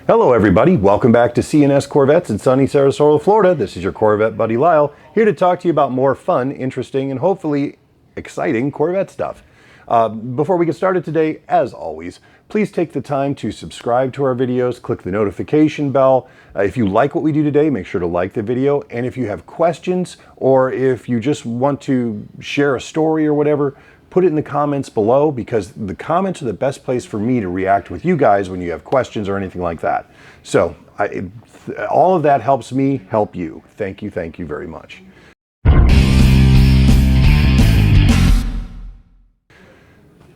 Hello everybody, welcome back to C&S Corvettes in sunny Sarasota, Florida. This is your Corvette buddy Lyle, here to talk to you about more fun, interesting, and hopefully exciting Corvette stuff. Before we get started today, as always, please take the time to subscribe to our videos, click the notification bell. If you like what we do today, make sure to like the video. And if you have questions or if you just want to share a story or whatever, put it in the comments below, because the comments are the best place for me to react with you guys when you have questions or anything like that. So all of that helps me help you. Thank you very much.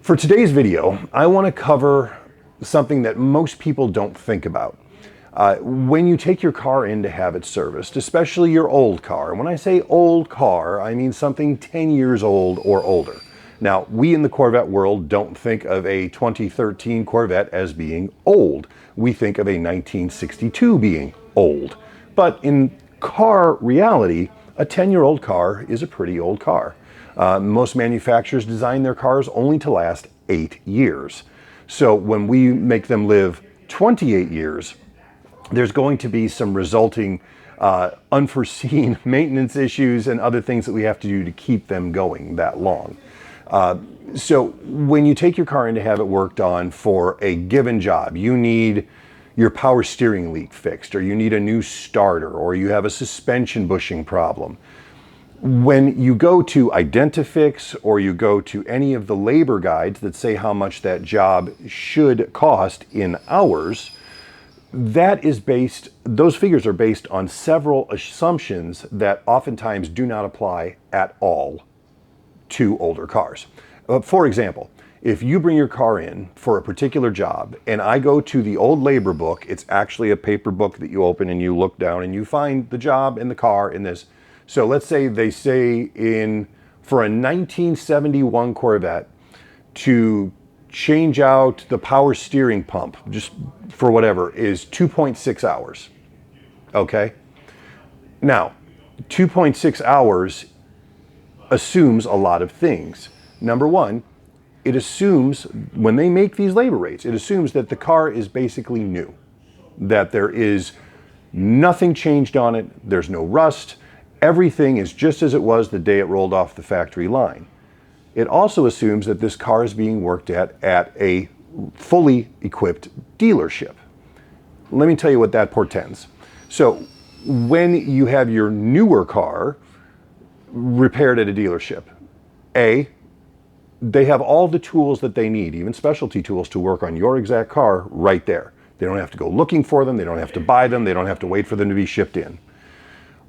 For today's video, I want to cover something that most people don't think about. When you take your car in to have it serviced, especially your old car, and when I say old car, I mean something 10 years old or older. Now, we in the Corvette world don't think of a 2013 Corvette as being old. We think of a 1962 being old. But in car reality, a 10-year-old car is a pretty old car. Most manufacturers design their cars only to last 8 years. So when we make them live 28 years, there's going to be some resulting unforeseen maintenance issues and other things that we have to do to keep them going that long. So when you take your car in to have it worked on for a given job, you need your power steering leak fixed, or you need a new starter, or you have a suspension bushing problem. When you go to Identifix or you go to any of the labor guides that say how much that job should cost in hours, those figures are based on several assumptions that oftentimes do not apply at all to older cars. For example, if you bring your car in for a particular job and I go to the old labor book, it's actually a paper book that you open and you look down and you find the job and the car in this. So let's say they say for a 1971 Corvette to change out the power steering pump, just for whatever, is 2.6 hours. Okay? Now, 2.6 hours assumes a lot of things. Number one, it assumes, when they make these labor rates, it assumes that the car is basically new, that there is nothing changed on it, there's no rust, everything is just as it was the day it rolled off the factory line. It also assumes that this car is being worked at a fully equipped dealership. Let me tell you what that portends. So when you have your newer car repaired at a dealership, they have all the tools that they need, even specialty tools, to work on your exact car right there. They don't have to go looking for them, they don't have to buy them, they don't have to wait for them to be shipped in.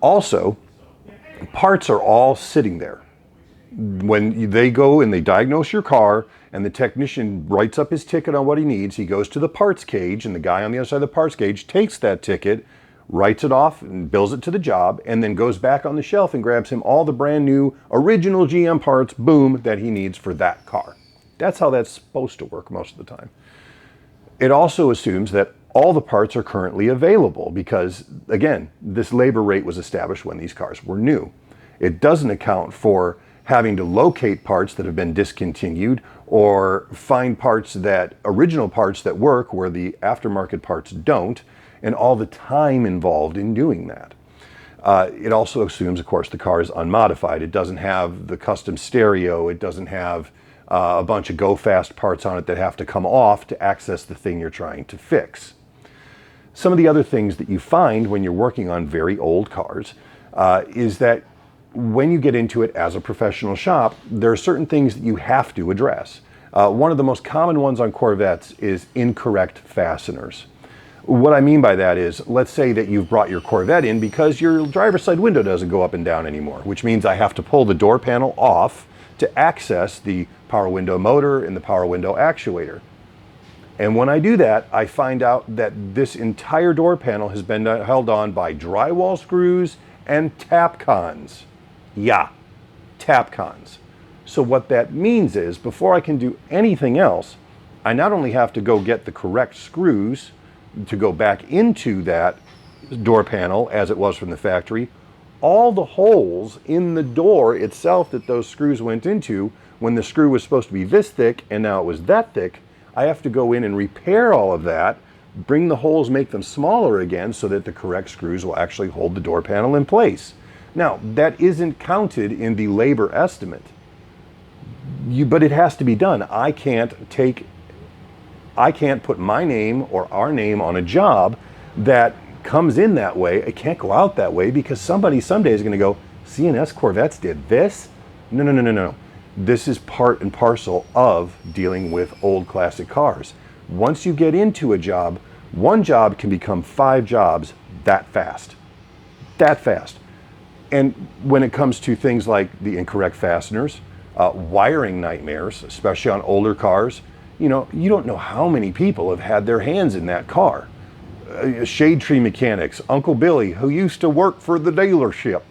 Also, parts are all sitting there. When they go and they diagnose your car and the technician writes up his ticket on what he needs, he goes to the parts cage and the guy on the other side of the parts cage takes that ticket, writes it off and bills it to the job, and then goes back on the shelf and grabs him all the brand new original GM parts, boom, that he needs for that car. That's how that's supposed to work most of the time. It also assumes that all the parts are currently available because, again, this labor rate was established when these cars were new. It doesn't account for having to locate parts that have been discontinued or find original parts that work where the aftermarket parts don't, and all the time involved in doing that. It also assumes, of course, the car is unmodified. It doesn't have the custom stereo. It doesn't have a bunch of go-fast parts on it that have to come off to access the thing you're trying to fix. Some of the other things that you find when you're working on very old cars is that when you get into it as a professional shop, there are certain things that you have to address. One of the most common ones on Corvettes is incorrect fasteners. What I mean by that is, let's say that you've brought your Corvette in because your driver's side window doesn't go up and down anymore, which means I have to pull the door panel off to access the power window motor and the power window actuator. And when I do that, I find out that this entire door panel has been held on by drywall screws and Tapcons. Yeah, Tapcons. So what that means is, before I can do anything else, I not only have to go get the correct screws to go back into that door panel as it was from the factory, all the holes in the door itself that those screws went into, when the screw was supposed to be this thick and now it was that thick, I have to go in and repair all of that, bring the holes, make them smaller again so that the correct screws will actually hold the door panel in place. Now, that isn't counted in the labor estimate, but it has to be done. I can't put my name or our name on a job that comes in that way. It can't go out that way because somebody someday is going to go, C&S Corvettes did this? No, no, no, no, no. This is part and parcel of dealing with old classic cars. Once you get into a job, one job can become 5 jobs that fast. That fast. And when it comes to things like the incorrect fasteners, wiring nightmares, especially on older cars, you don't know how many people have had their hands in that car. Shade tree mechanics, Uncle Billy, who used to work for the dealership,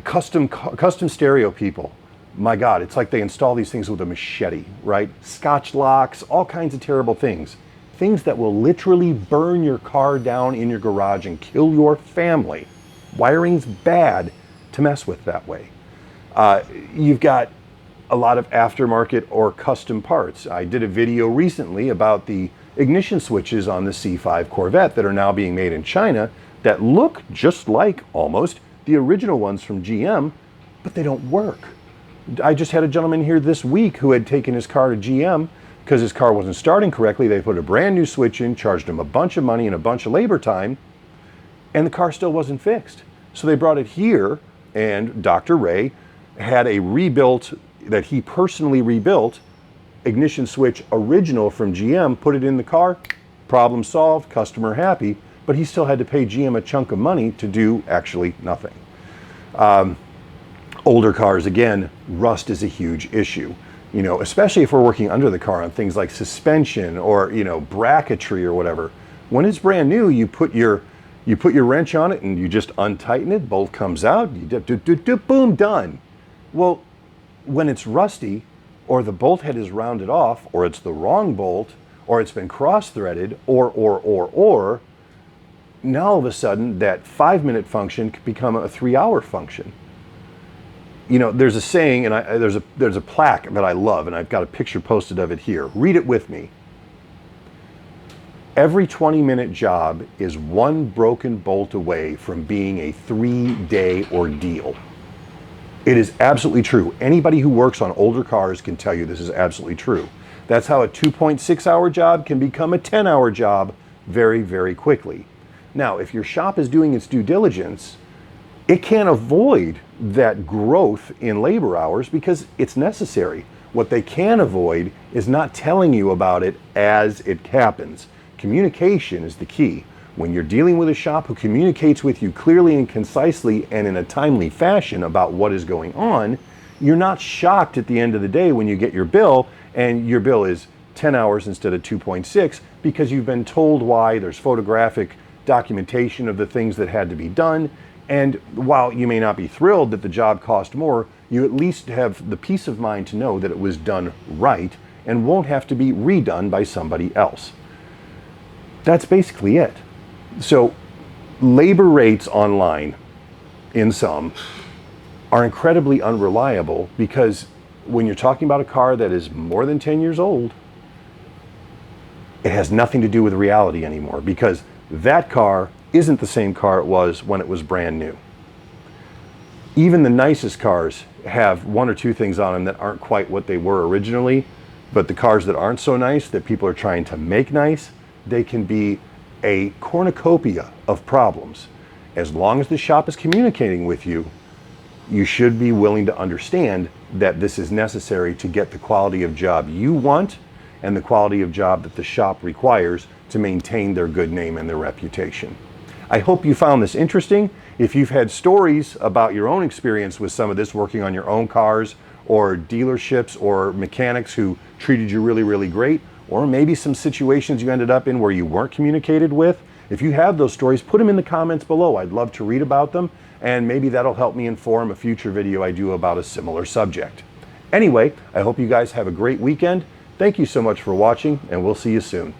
custom stereo people. My God, it's like they install these things with a machete, right? Scotch locks, all kinds of terrible things. Things that will literally burn your car down in your garage and kill your family. Wiring's bad to mess with that way. You've got a lot of aftermarket or custom parts. I did a video recently about the ignition switches on the C5 Corvette that are now being made in China that look just like almost the original ones from GM, but they don't work. I just had a gentleman here this week who had taken his car to GM because his car wasn't starting correctly. They put a brand new switch in, charged him a bunch of money and a bunch of labor time, and the car still wasn't fixed. So they brought it here, and Dr. Ray had a rebuilt, that he personally rebuilt, ignition switch original from GM, put it in the car, problem solved, customer happy, but he still had to pay GM a chunk of money to do actually nothing. Older cars, again, rust is a huge issue, especially if we're working under the car on things like suspension or, bracketry or whatever. When it's brand new, you put your wrench on it and you just untighten it, bolt comes out, boom, done. Well, when it's rusty, or the bolt head is rounded off, or it's the wrong bolt, or it's been cross-threaded, or, now all of a sudden that 5-minute function could become a 3-hour function. There's a saying, and there's a plaque that I love, and I've got a picture posted of it here. Read it with me. Every 20-minute job is one broken bolt away from being a 3-day ordeal. It is absolutely true. Anybody who works on older cars can tell you this is absolutely true. That's how a 2.6-hour job can become a 10-hour job very, very quickly. Now, if your shop is doing its due diligence, it can't avoid that growth in labor hours because it's necessary. What they can avoid is not telling you about it as it happens. Communication is the key. When you're dealing with a shop who communicates with you clearly and concisely and in a timely fashion about what is going on, you're not shocked at the end of the day when you get your bill and your bill is 10 hours instead of 2.6 because you've been told why. There's photographic documentation of the things that had to be done. And while you may not be thrilled that the job cost more, you at least have the peace of mind to know that it was done right and won't have to be redone by somebody else. That's basically it. So labor rates online, in some, are incredibly unreliable because when you're talking about a car that is more than 10 years old, it has nothing to do with reality anymore because that car isn't the same car it was when it was brand new. Even the nicest cars have 1 or 2 things on them that aren't quite what they were originally, but the cars that aren't so nice, that people are trying to make nice, they can be a cornucopia of problems. As long as the shop is communicating with you, you should be willing to understand that this is necessary to get the quality of job you want and the quality of job that the shop requires to maintain their good name and their reputation. I hope you found this interesting. If you've had stories about your own experience with some of this, working on your own cars or dealerships or mechanics who treated you really, really great, or maybe some situations you ended up in where you weren't communicated with, if you have those stories, put them in the comments below. I'd love to read about them, and maybe that'll help me inform a future video I do about a similar subject. Anyway, I hope you guys have a great weekend. Thank you so much for watching, and we'll see you soon.